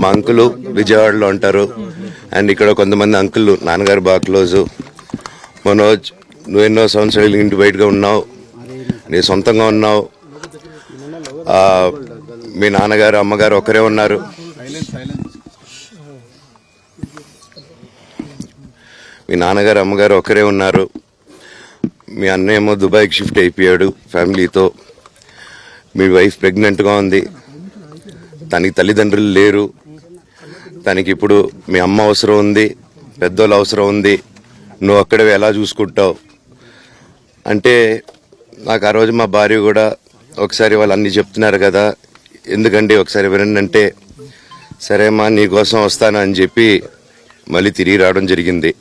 మా అంకులు విజయవాడలో ఉంటారు. అండ్ ఇక్కడ కొంతమంది అంకులు నాన్నగారు బాగా క్లోజు. మనోజ్, నువ్వు ఎన్నో సంవత్సరాలు ఇంటి బయటగా ఉన్నావు, నీ సొంతంగా ఉన్నావు. మీ నాన్నగారు అమ్మగారు ఒకరే ఉన్నారు. మీ నాన్నగారు అమ్మగారు ఒకరే ఉన్నారు. మీ అన్నయ్య ఏమో దుబాయ్కి షిఫ్ట్ అయిపోయాడు ఫ్యామిలీతో. మీ వైఫ్ ప్రెగ్నెంట్గా ఉంది. తనకి తల్లిదండ్రులు లేరు. తనకి ఇప్పుడు మీ అమ్మ అవసరం ఉంది, పెద్దోళ్ళు అవసరం ఉంది. నువ్వు అక్కడే ఎలా చూసుకుంటావు అంటే, నాకు ఆ రోజు మా భార్య కూడా ఒకసారి వాళ్ళు అన్నీ చెప్తున్నారు కదా, ఎందుకండి ఒకసారి వినండి అంటే, సరేమ్మా నీకోసం వస్తాను అని చెప్పి మళ్ళీ తిరిగి రావడం జరిగింది.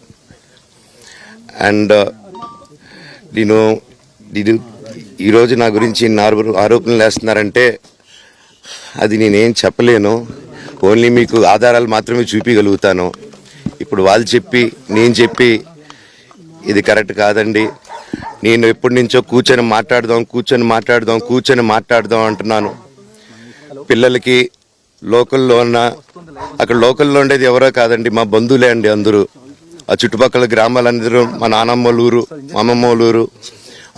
అండ్ నేను ఈరోజు నా గురించి ఆరోపణలు వేస్తున్నారంటే అది నేనేం చెప్పలేను. ఓన్లీ మీకు ఆధారాలు మాత్రమే చూపించగలుగుతాను. ఇప్పుడు వాళ్ళు చెప్పి నేను చెప్పి ఇది కరెక్ట్ కాదండి, నేను ఎప్పటి నుంచో కూర్చొని మాట్లాడదాం అంటున్నాను. పిల్లలకి లోకల్లో అక్కడ లోకల్లో ఉండేది ఎవరో కాదండి, మా బంధువులే అండి అందరూ. ఆ చుట్టుపక్కల గ్రామాలందరూ మా నానమ్మ ఊరు, మా అమ్మమ్మ ఊరు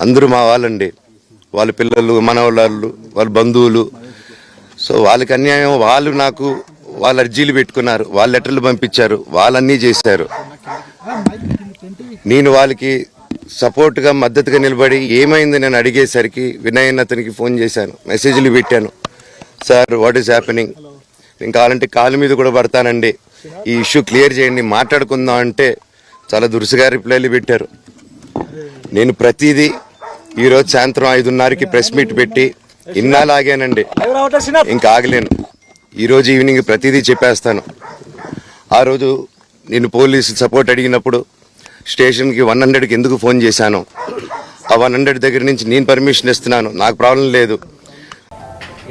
అందరూ మా వాళ్ళండి. వాళ్ళ పిల్లలు, మనవాళ్ళు, వాళ్ళ బంధువులు. సో వాళ్ళకి అన్యాయం, వాళ్ళు నాకు వాళ్ళ అర్జీలు పెట్టుకున్నారు, వాళ్ళ లెటర్లు పంపించారు, వాళ్ళన్నీ చేశారు. నేను వాళ్ళకి సపోర్ట్గా మద్దతుగా నిలబడి ఏమైంది నేను అడిగేసరికి వినయ్ అతనికి ఫోన్ చేశాను, మెసేజ్లు పెట్టాను. సార్ వాట్ ఈస్ హ్యాపెనింగ్, నేను కావాలంటే కాలు మీద కూడా పడతానండి, ఈ ఇష్యూ క్లియర్ చేయండి, మాట్లాడుకుందాం అంటే చాలా దురుసుగా రిప్లైలు పెట్టారు. నేను ప్రతిదీ ఈరోజు సాయంత్రం 5:30కి ప్రెస్ మీట్ పెట్టి ఇన్నాళ్ళు ఆగానండి, ఇంకా ఆగలేను. ఈరోజు ఈవినింగ్ ప్రతిదీ చెప్పేస్తాను. ఆ రోజు నేను పోలీసు సపోర్ట్ అడిగినప్పుడు స్టేషన్కి 100కి ఎందుకు ఫోన్ చేశాను, ఆ 100 దగ్గర నుంచి నేను పర్మిషన్ ఇస్తున్నాను, నాకు ప్రాబ్లం లేదు.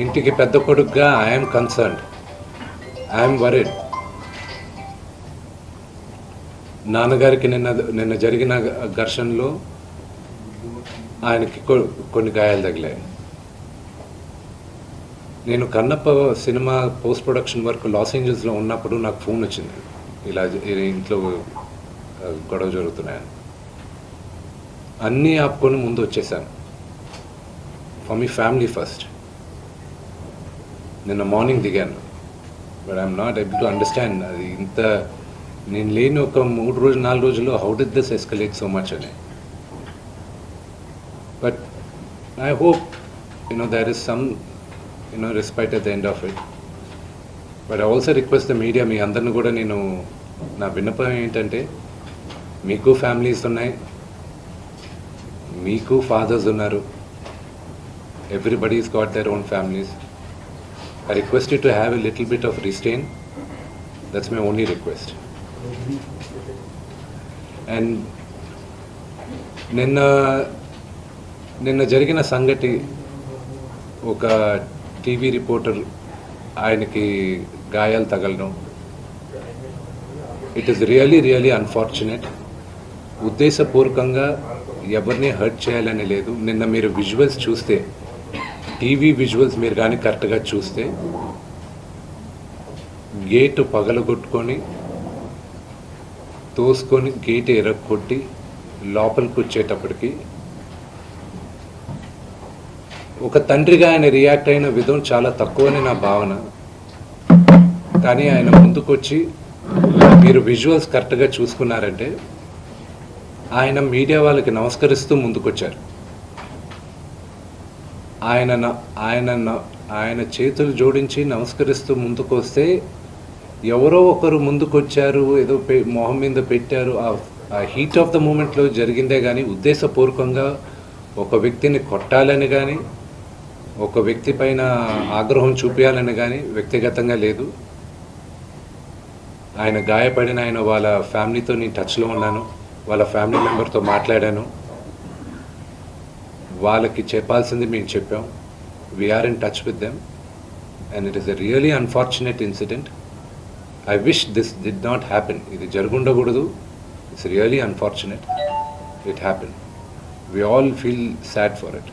ఇంటికి పెద్ద కొడుకుగా ఐఎమ్ కన్సర్న్డ్, ఐఎమ్ వరీడ్. నాన్నగారికి నిన్న జరిగిన ఘర్షణలో ఆయనకి కొన్ని గాయాలు తగిలాయి. నేను Kannappa cinema post production work Los ఏంజల్స్లో ఉన్నప్పుడు నాకు ఫోన్ వచ్చింది, ఇలా ఇంట్లో గొడవ జరుగుతున్నాయని. అన్నీ ఆపుకొని ముందు వచ్చేసాను. For me family first. నిన్న మార్నింగ్ దిగాను. But I'm not able to understand అది ఇంత నేను లేని ఒక 3-4 రోజుల్లో how did this escalate so much అని. But I hope there is some respite at the end of it. But I also request the media, మీ అందరిని కూడా నేను నా విన్నపం ఏంటంటే, మీకు ఫ్యామిలీస్ ఉన్నాయి, మీకు ఫాదర్స్ ఉన్నారు, everybody's got their own families. I request you to have a little bit of restraint. That's my only request. And నిన్న జరిగిన సంగతి, ఒక టీవీ రిపోర్టర్ ఆయనకి గాయాలు తగలడం, ఇట్ ఈస్ రియలీ అన్ఫార్చునేట్. ఉద్దేశపూర్వకంగా ఎవరిని హర్ట్ చేయాలని లేదు. నిన్న మీరు విజువల్స్ చూస్తే, టీవీ విజువల్స్ మీరు కానీ కరెక్ట్గా చూస్తే, గేటు పగలగొట్టుకొని తోసుకొని గేటు ఎరగొట్టి లోపలికి వచ్చేటప్పటికి ఒక తండ్రిగా ఆయన రియాక్ట్ అయిన విధం చాలా తక్కువని నా భావన. కానీ ఆయన ముందుకొచ్చి, మీరు విజువల్స్ కరెక్ట్గా చూసుకున్నారంటే, ఆయన మీడియా వాళ్ళకి నమస్కరిస్తూ ముందుకొచ్చారు. ఆయన చేతులు జోడించి నమస్కరిస్తూ ముందుకు వస్తే, ఎవరో ఒకరు ముందుకొచ్చారు, ఏదో మొహం మీద పెట్టారు, ఆ హీట్ ఆఫ్ ద మూమెంట్లో జరిగిందే కానీ ఉద్దేశపూర్వకంగా ఒక వ్యక్తిని కొట్టాలని కానీ, ఒక వ్యక్తి పైన ఆగ్రహం చూపించాలని కానీ వ్యక్తిగతంగా లేదు. ఆయన గాయపడిన వాళ్ళ ఫ్యామిలీతో నేను టచ్లో ఉన్నాను, వాళ్ళ ఫ్యామిలీ మెంబర్తో మాట్లాడాను. వాళ్ళకి చెప్పాల్సింది మేము చెప్పాం. We're in touch with them and it is a really unfortunate incident. I wish this did not happen. ఇది జరుగుండకూడదు. It's really unfortunate. It happen. We all feel sad for it.